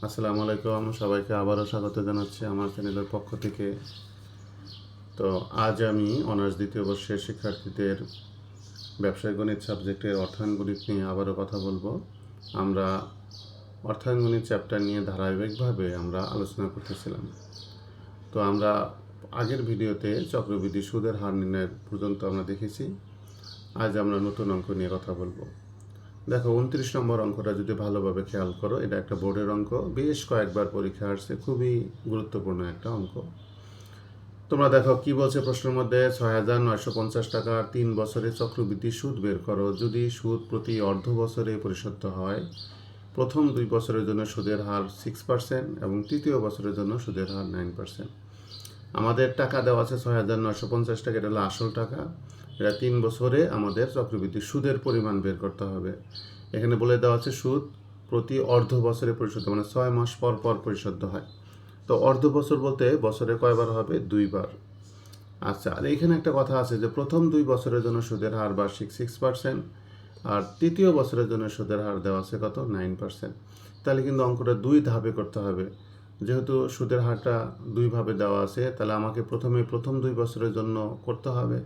আসসালামু আলাইকুম, সবাইকে আবারও স্বাগত জানাচ্ছি আমার চ্যানেলের পক্ষ থেকে। তো আজ আমি অনার্স দ্বিতীয় বর্ষের শিক্ষার্থীদের ব্যবসায় গণিত সাবজেক্টের অর্থায়ন গণিত নিয়ে আবারও কথা বলবো। আমরা অর্থায়ন গণিত চ্যাপ্টার নিয়ে ধারাবাহিকভাবে আমরা আলোচনা করতেছিলাম। তো আমরা আগের ভিডিওতে চক্রবৃদ্ধি সুদের হার নির্ণয় পর্যন্ত আমরা দেখেছি। আজ আমরা নতুন অঙ্ক নিয়ে কথা বলবো। দেখো 29 নম্বর অঙ্কটা যদি ভালোভাবে খেয়াল করো, এটা একটা বোর্ডের অঙ্ক, বেশ কয়েকবার পরীক্ষা আসছে, খুবই গুরুত্বপূর্ণ একটা অঙ্ক। তোমরা দেখো কি বলছে প্রশ্নের মধ্যে, 6,950 টাকার 3 বছরে চক্রবৃদ্ধি সুদ বের করো। যদি সুদ প্রতি অর্ধ বছরে পরিশোধিত হয়, প্রথম 2 বছরের জন্য সুদের হার 6% এবং তৃতীয় বছরের জন্য সুদের হার 9%। আমাদের টাকা দেওয়া আছে 6,950 টাকা, এটা হলো আসল টাকা। এটা 3 বছরে আমাদের চক্রবৃদ্ধি সুদের পরিমাণ বের করতে হবে। এখানে বলে দেওয়া আছে সুদ প্রতি অর্ধ বছরে পরিশোধ, মানে 6 মাস পর পর পরিশোধ হয়। তো অর্ধ বছর বলতে বছরে কয়বার হবে? 2 বার। আচ্ছা, আর এখানে একটা কথা আছে যে প্রথম 2 বছরের জন্য সুদের হার বার্ষিক 6%, আর তৃতীয় বছরের জন্য সুদের হার দেওয়া আছে কত? 9%। তাহলে কিন্তু অঙ্কটা 2 ধাপে করতে হবে। যেহেতু সুদের হারটা 2 ভাবে দেওয়া আছে, তাহলে আমাকে প্রথম 2 বছরের জন্য করতে হবে,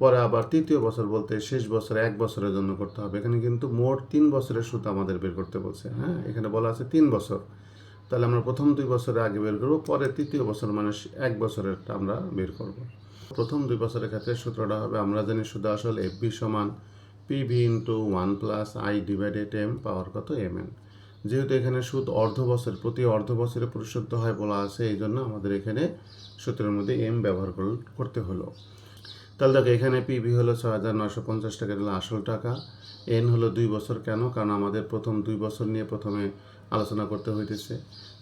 পরে আবার তৃতীয় বছর বলতে শেষ বছরে 1 বছরের জন্য করতে হবে। এখানে কিন্তু মোট 3 বছরের সুদ আমাদের বের করতে বলছে। হ্যাঁ, এখানে বলা আছে 3 বছর। তাহলে আমরা প্রথম 2 বছরে আগে বের করবো, পরে তৃতীয় বছর মানে 1 বছরেরটা আমরা বের করব। প্রথম 2 বছরের ক্ষেত্রে সূত্রটা হবে, আমরা জানি সুদ আসল এফবি সমান PV into 1 plus i divided m, power কত? M n. যেহেতু এখানে সুদ অর্ধ বছর প্রতি অর্ধ বছরে পরিশোধিত হয় বলা আছে, এই জন্য আমাদের এখানে সূত্রের মধ্যে এম ব্যবহার করতে হলো। তাহলে দেখো এখানে পিভি হলো 6,950 টাকা, হলো আসল টাকা। এন হলো 2 বছর। কেন? কারণ আমাদের প্রথম 2 বছর নিয়ে প্রথমে আলোচনা করতে হইতেছে।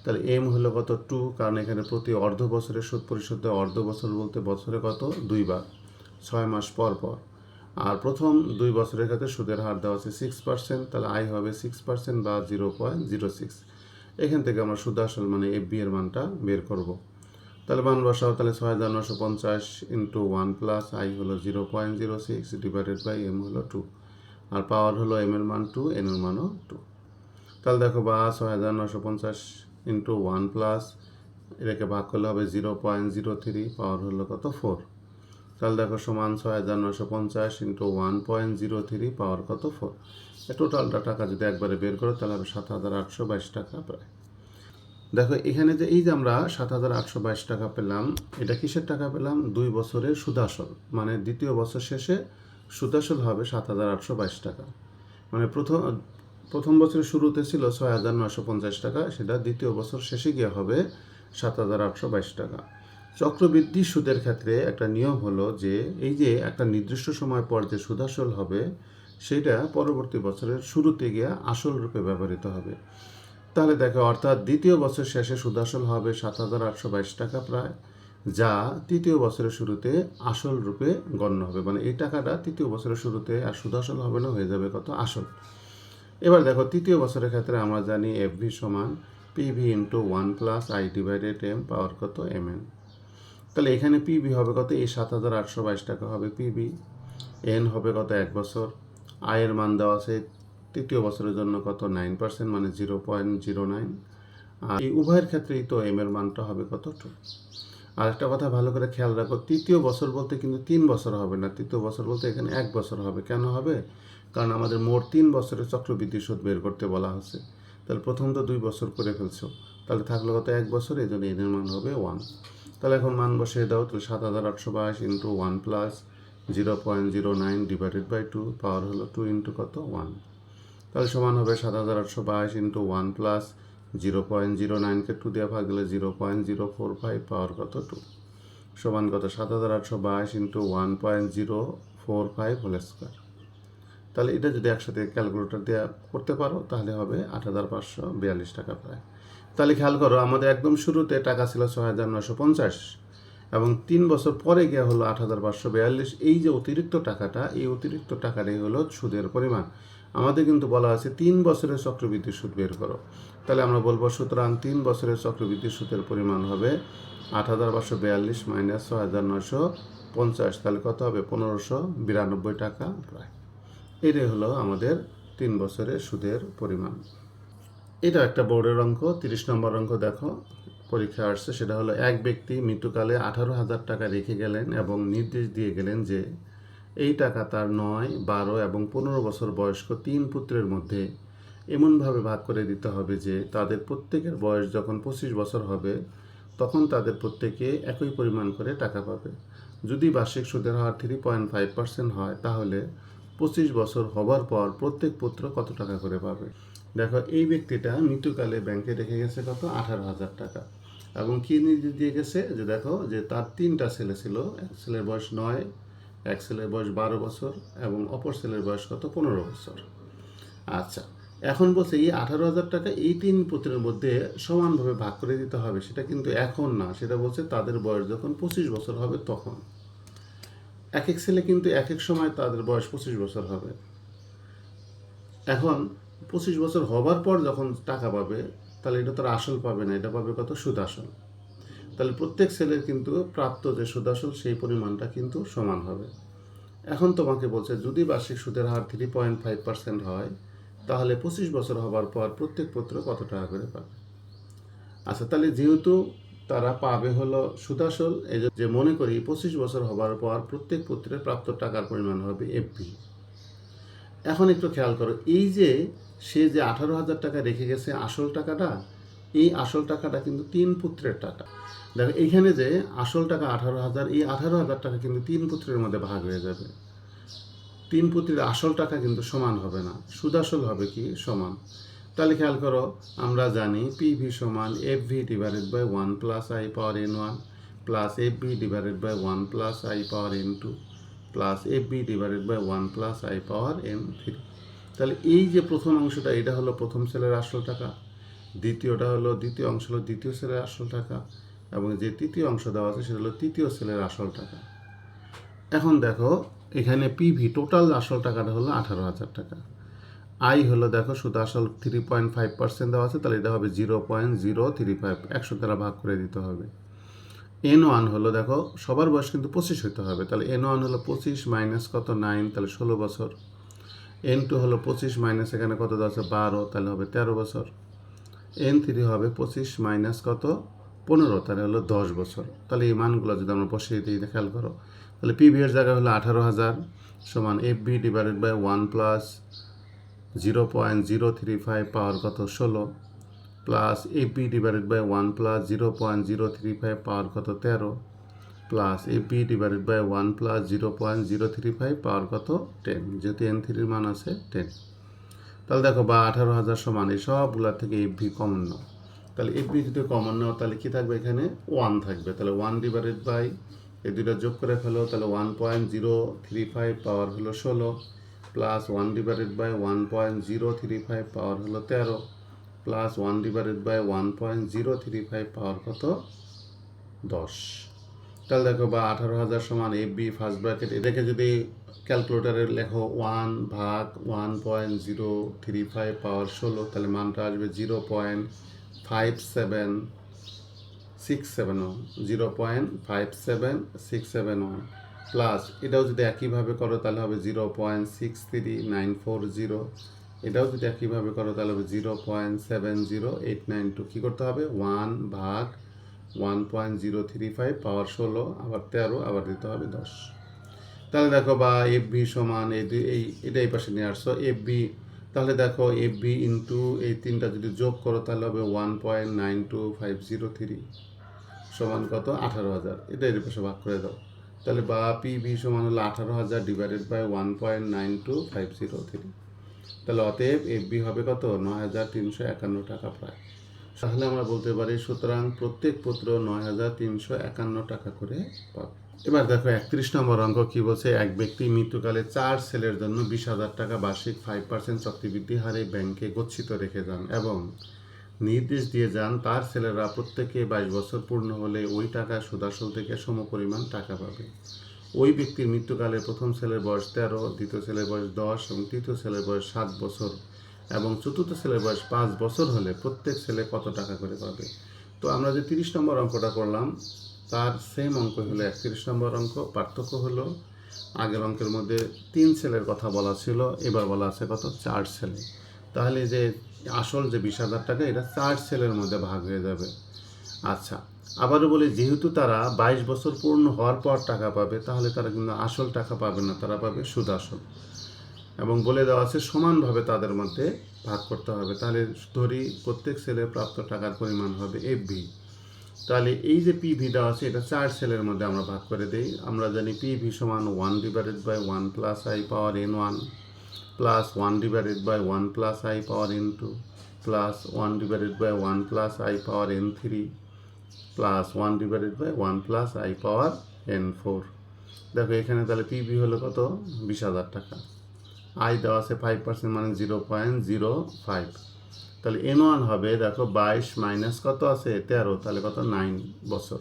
তাহলে এম হলো কত? 2, কারণ এখানে প্রতি অর্ধ বছরে সুদ পরিশোধ হয়। অর্ধ বছর বলতে বছরে কত? 2 বার, 6 মাস পর পর। আর প্রথম 2 বছরের ক্ষেত্রে সুদের হার দেওয়া আছে 6%, তাহলে আই হবে 6% বা 0.06। এখান থেকে আমরা সুদ আসল মানে এফবি এর মানটা বের করব। তাহলে মান বসাও, তাহলে 6,950 ইন্টু 1 প্লাস আই হলো 0.06 ডিভাইডেড বাই এম হলো 2, আর পাওয়ার হলো এম এর মান 2, এন এর মানও 2। তাহলে দেখো বা 6,950 ইন্টু 1 প্লাস এটাকে ভাগ করলে হবে 0.03, পাওয়ার হলো কত? 4। তাহলে দেখো সমান 6,950 ইন্টু 1.03, পাওয়ার কত? 4। টোটালটা টাকা যদি একবারে বের করো তাহলে হবে 7,822 টাকা প্রায়। দেখো এখানে যে এই যে আমরা 7,822 টাকা পেলাম, এটা কিসের টাকা পেলাম? 2 বছরের সুদাসল, মানে দ্বিতীয় বছর শেষে সুদাসল হবে 7,822 টাকা। মানে প্রথম বছরের শুরুতে ছিল 6,950 টাকা, সেটা দ্বিতীয় বছর শেষে গিয়ে হবে 7,822 টাকা। চক্রবৃদ্ধি সুদের ক্ষেত্রে একটা নিয়ম হলো যে এই যে একটা নির্দিষ্ট সময় পর যে সুদাসল হবে, সেটা পরবর্তী বছরের শুরুতে গিয়ে আসল রূপে ব্যবহৃত হবে। তাহলে দেখো, অর্থাৎ দ্বিতীয় বছর শেষে সুদাসল হবে 7,822 টাকা প্রায়, যা তৃতীয় বছরের শুরুতে আসল রূপে গণ্য হবে। মানে এই টাকাটা তৃতীয় বছরের শুরুতে আর সুদাসল হবে না, হয়ে যাবে কত? আসল। এবার দেখো তৃতীয় বছরের ক্ষেত্রে আমরা জানি এফভি সমান PV into 1 plus i divided m, power কত? M n. তাহলে এখানে পিভি হবে কত? এই 7,822 টাকা হবে পিভি। এন হবে কত? 1 বছর। আয়ের মান দেওয়া আছে তৃতীয় বছরের জন্য কত? 9%, মানে 0.09। আর এই উভয়ের ক্ষেত্রেই তো এম এর মানটা হবে কত? 2। আর একটা কথা ভালো করে খেয়াল রাখো, তৃতীয় বছর বলতে কিন্তু 3 বছর হবে না, তৃতীয় বছর বলতে এখানে 1 বছর হবে। কেন হবে? কারণ আমাদের মোট 3 বছরের চক্রবৃদ্ধি সুদ বের করতে বলা হচ্ছে। তাহলে প্রথম তো 2 বছর করে ফেলছো, তাহলে থাকলো কত? 1 বছর, এই জন্য এদের মান হবে 1। তাহলে এখন মান বসিয়ে দাও, তাহলে 7,822 ইন্টু 1 প্লাস 0.09 ডিভাইডেড বাই 2, পাওয়ার হলো 2 ইন্টু কত? 1। তাহলে সমান হবে 7,822 ইন্টু 1 প্লাস 0.09কে 2 দিয়ে ভাগ দিলে 0.045, পাওয়ার কত? 2, সমান কত? 7,822 ইন্টু 1.045 হোল স্কোয়ার। তাহলে এটা যদি একসাথে ক্যালকুলেটর দিয়ে করতে পারো তাহলে হবে 8,542 টাকা প্রায়। তাহলে খেয়াল করো, আমাদের একদম শুরুতে টাকা ছিল 6,950 এবং 3 বছর পরে গিয়ে হলো 8,542। এই যে অতিরিক্ত টাকাটা, এই অতিরিক্ত টাকাটাই হলো সুদের পরিমাণ। আমাদের কিন্তু বলা আছে 3 বছরের চক্রবৃদ্ধি সুদ বের করো। তাহলে আমরা বলবো সুতরাং 3 বছরের চক্রবৃদ্ধি সুদের পরিমাণ হবে 8,542 মাইনাস 6,950, তাহলে কত হবে? 1,592 টাকা প্রায়। এটাই হলো আমাদের 3 বছরের সুদের পরিমাণ। এটা একটা বোর্ডের অঙ্ক, 30 নম্বর অঙ্ক দেখো পরীক্ষা আসছে। সেটা হলো, এক ব্যক্তি মৃত্যুকালে 18,000 টাকা রেখে গেলেন এবং নির্দেশ দিয়ে গেলেন যে এই টাকা তার 9, 12 এবং 15 বছর বয়স্ক 3 পুত্রের মধ্যে এমনভাবে ভাগ করে দিতে হবে যে তাদের প্রত্যেকের বয়স যখন 25 বছর হবে তখন তাদের প্রত্যেকে একই পরিমাণ করে টাকা পাবে। যদি বার্ষিক সুদের হার 3.5% হয় তাহলে 25 বছর হবার পর প্রত্যেক পুত্র কত টাকা করে পাবে। দেখো, এই ব্যক্তিটা মৃত্যুকালে ব্যাংকে রেখে গেছে কত, 18,000 টাকা, এবং কি নির্দেশ দিয়ে গেছে যে দেখো যে তার 3টা ছেলে ছিল, এক ছেলের বয়স 9, এক ছেলের বয়স 12 বছর এবং অপর ছেলের বয়স কত, 15 বছর। আচ্ছা, এখন বলছে এই 18,000 টাকা এই 3 পুত্রের মধ্যে সমানভাবে ভাগ করে দিতে হবে। সেটা কিন্তু এখন না, সেটা বলছে তাদের বয়স যখন 25 বছর হবে তখন। এক এক ছেলে কিন্তু এক এক সময় তাদের বয়স 25 বছর হবে। এখন 25 বছর হবার পর যখন টাকা পাবে তাহলে এটা তার আসল পাবে না, এটা পাবে কত, সুদ আসল। তাহলে প্রত্যেক ছেলের কিন্তু প্রাপ্ত যে সুদ আসল সেই পরিমাণটা কিন্তু সমান হবে। এখন তোমাকে বলছে যদি বার্ষিক সুদের হার 3.5% হয় তাহলে 25 বছর হবার পর প্রত্যেক পুত্র কত টাকা করে পাবে। আচ্ছা, তাহলে যেহেতু তারা পাবে হলো সুদ আসল, এই যে মনে করি 25 বছর হবার পর প্রত্যেক পুত্রের প্রাপ্ত টাকার পরিমাণ হবে এফবি। এখন একটু খেয়াল করো, এই যে সে যে 18,000 টাকা রেখে গেছে আসল টাকাটা, এই আসল টাকাটা কিন্তু 3 পুত্রের টাকা। দেখো এইখানে যে আসল টাকা 18,000, এই 18,000 টাকা কিন্তু 3 পুত্রের মধ্যে ভাগ হয়ে যাবে। 3 পুত্রের আসল টাকা কিন্তু সমান হবে না, সুদ আসল হবে কি সমান। তাহলে খেয়াল করো, আমরা জানি পিভি সমান FV divided by 1 plus I power n1 plus FB divided by 1 plus I power n2 plus FB divided by 1 plus I power n3। তাহলে এই যে প্রথম অংশটা এটা হলো প্রথম ছেলের আসল টাকা, দ্বিতীয়টা হলো দ্বিতীয় অংশ হলো দ্বিতীয় ছেলের আসল টাকা, এবং যে তৃতীয় অংশ দেওয়া আছে সেটা হলো তৃতীয় ছেলের আসল টাকা। এখন দেখো এখানে পিভি টোটাল আসল টাকাটা হলো 18,000 টাকা। আই হলো দেখো সুদ আসল 3.5% দেওয়া আছে, তাহলে এটা হবে 0.035, 100 দ্বারা ভাগ করে দিতে হবে। n1 হলো দেখো সবার বয়স কিন্তু 25 হতে হবে, তাহলে n1 হলো 25 মাইনাস কত 9, তাহলে 16 বছর। n2 হলো 25 মাইনাস এখানে কত দেওয়া আছে 12, তাহলে হবে 13 বছর। n3 হবে 25 মাইনাস কত 15, তাহলে হলো 10 বছর। তাহলে এই মানগুলো যদি আমরা বসিয়ে দিই খেয়াল করো, তাহলে পিভি এর জায়গায় হলো 18,000 সমান FB divided by 1 plus 0.035 power কত 16 plus FB divided by 1 plus 0.035 power কত 13 plus FB divided by 1 plus 0.035 power কত 10, যেহেতু n3 মান আছে 10। তাহলে দেখো বা 18,000 সমান এই সবগুলোর থেকে এফবি কমন নাও। তাহলে এফবি যদি কমন নাও তাহলে কি থাকবে, এখানে 1 থাকবে। তাহলে 1 ডিভাইডেড বাই এই দুটো যোগ করে ফেলো, তাহলে 1.035 পাওয়ার হলো 16 প্লাস 1 ডিভাইডেড বাই 1.035 পাওয়ার হলো 13 প্লাস 1 ডিভাইডেড বাই 1.035 পাওয়ার কত 10। তাহলে দেখো বা 18,000 সমান এফবি ফার্স্ট ব্র্যাকেট, এটাকে যদি ক্যালকুলেটারে লেখো 1 ভাগ 1.035 পাওয়ার 16, তাহলে মানটা আসবে 0.57671, 0.57671 প্লাস এটাও যদি একইভাবে করো তাহলে হবে 0.63940, এটাও যদি একইভাবে করো তাহলে হবে 0.70892। কী করতে হবে, 1 ভাগ 1.035 পাওয়ার 16 আবার 13 আবার দিতে হবে 10। তাহলে দেখো বা এফবি সমান এটা এই পাশে নিয়ে আসছো এফবি, তাহলে দেখো এফবি ইন্টু এই তিনটা যদি যোগ করো তাহলে হবে 1.92503 সমান কত 18,000, এটা এর পাশে ভাগ করে দাও। তাহলে বা পিভি সমান হলো 18,000 ডিভাইডেড বাই 1.92503, তাহলে অতএব এফবি হবে কত 9,351 টাকা প্রায়। তাহলে আমরা বলতে পারি সুতরাং প্রত্যেক পুত্র 9,351 টাকা করে পাবে। এবার দেখো 31 নম্বর অঙ্ক কি বলছে, এক ব্যক্তি মৃত্যুকালে 4 ছেলের জন্য 20,000 টাকা বার্ষিক 5% চক্রবৃদ্ধি হারে ব্যাংকে গচ্ছিত রেখে যান এবং নির্দেশ দিয়ে যান তার ছেলেরা প্রত্যেকে 22 বছর পূর্ণ হলে ওই টাকা সুদাসল থেকে সমপরিমাণ টাকা পাবে। ওই ব্যক্তির মৃত্যুকালে প্রথম ছেলের বয়স 13, দ্বিতীয় ছেলের বয়স 10 এবং তৃতীয় ছেলের বয়স 7 বছর এবং চতুর্থ ছেলের বয়স 5 বছর হলে প্রত্যেক ছেলে কত টাকা করে পাবে। তো আমরা যে 30 নম্বর অঙ্কটা করলাম তার সেম অঙ্ক হলো 31 নম্বর অঙ্ক। পার্থক্য হলো আগের অঙ্কের মধ্যে 3 ছেলের কথা বলা ছিল, এবার বলা আছে কত 4 ছেলে। তাহলে যে আসল যে 20,000 টাকা এটা 4 সেলের মধ্যে ভাগ হয়ে যাবে। আচ্ছা, আবারও বলি, যেহেতু তারা 22 বছর পূর্ণ হওয়ার পর টাকা পাবে, তাহলে তারা কিন্তু আসল টাকা পাবে না, তারা পাবে সুদ আসল। এবং বলে দেওয়া আছে সমানভাবে তাদের মধ্যে ভাগ করতে হবে। তাহলে ধরি প্রত্যেক সেলে প্রাপ্ত টাকার পরিমাণ হবে এফভি। তাহলে এই যে পিভি দেওয়া আছে এটা 4 সেলের মধ্যে আমরা ভাগ করে দিই। আমরা জানি পিভি সমান 1/1 plus I power n1 plus 1/1 plus I power n2 plus 1/1 plus I power n3 plus 1/1 plus I power n4। দেখো এখানে তাহলে পিভি হলো কত? 20,000 টাকা। আই দেওয়া আছে 5% মানে 0.05। তাহলে n1 হবে, দেখো 22 মাইনাস কত আছে 13, তাহলে কত 9 বছর,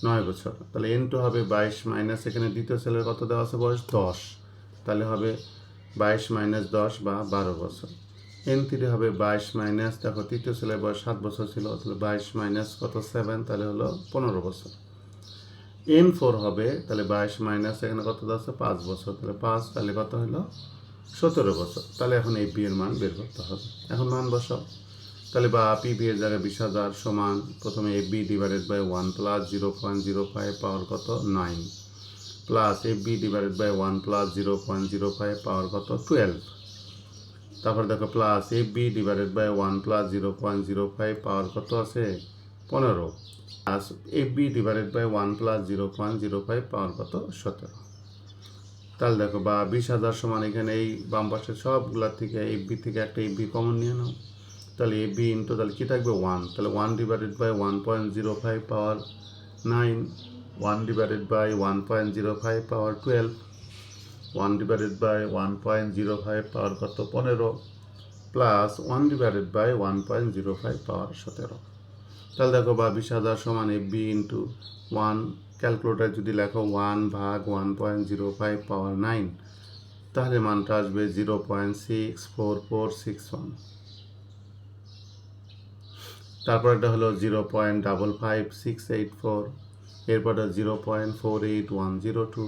9 বছর। তাহলে n2 হবে 22 মাইনাস, এখানে দ্বিতীয় ছেলের কত দেওয়া আছে বয়স 10, তাহলে হবে 22 মাইনাস 10 বা 12 বছর। n3 হবে 22 মাইনাস, দেখো তৃতীয় ছেলের বয়স 7 বছর ছিল, তাহলে 22 মাইনাস কত 7, তাহলে হলো 15 বছর। n4 হবে তাহলে 22 মাইনাস এখানে কত দেওয়া আছে 5 বছর, তাহলে 5, তাহলে কত হলো 17 বছর। তাহলে এখন এই পি এর মান বের করতে হবে। এখন মান বসাও। তাহলে বা পিবি এর জায়গায় 20,000 সমান প্রথমে FB divided by 1 plus 0.05 power কত 9 plus FB divided by 1 plus 0.05 power কত 12। তারপর দেখো plus FB divided by 1 plus 0.05 power কত আছে 15 plus FB divided by 1 plus 0.05 power কত 17। তাহলে দেখো বা 20,000 সমান এখানে এই বাম পাশের সবগুলোর থেকে এফবি থেকে একটা এফবি কমন নিয়ে নাও। তাহলে এফবি ইন্টু তাহলে কী থাকবে 1, তাহলে 1/1.05 পাওয়ার 9, 1/1.05 পাওয়ার 12, 1/1.05 পাওয়ার কত 15 প্লাস 1/1.05 পাওয়ার 17। তাহলে দেখো বা 20,000 সমান এফবি ইন্টু 1, ক্যালকুলেটার যদি লেখো 1 ভাগ 1.05 পাওয়ার 9, তাহলে মানটা আসবে 0.64461। তারপর একটা হলো 0.55684, এরপরে 0.48102,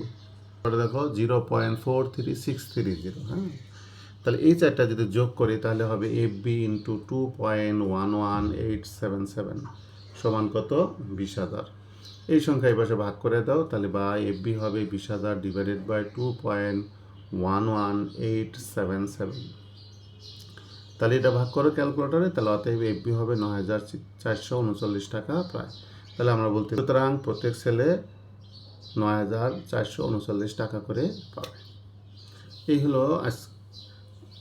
তারপরে দেখো 0.43630। হ্যাঁ, তাহলে এই চারটা যদি যোগ করি তাহলে হবে এফবি ইন্টু 2.11877 সমান কত 20,000। এই সংখ্যা এই পাশে ভাগ করে দাও, তাহলে বা এফবি হবে 20,000 ডিভাইডেড বাই 2.11877। তাহলে এটা ভাগ করো ক্যালকুলেটরে, তাহলে অতএব এফবি হবে 9,439 টাকা প্রায়। তাহলে আমরা বলতে সুতরাং প্রত্যেক ছেলে 9,439 টাকা করে পাবে। এই হলো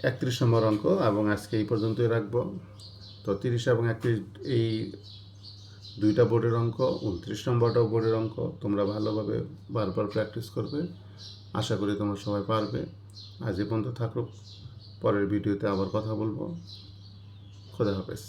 31 নম্বর অঙ্ক, এবং আজকে এই পর্যন্তই রাখবো। তো 30 এবং 31 এই দুইটা বোর্ডের অঙ্ক, 29 নম্বরটাও বোর্ডের অঙ্ক। তোমরা ভালোভাবে বারবার প্র্যাকটিস করবে, আশা করি তোমরা সবাই পারবে। আজ এ পর্যন্ত থাকুক, পরের ভিডিওতে আবার কথা বলবো। খোদা হাফেজ।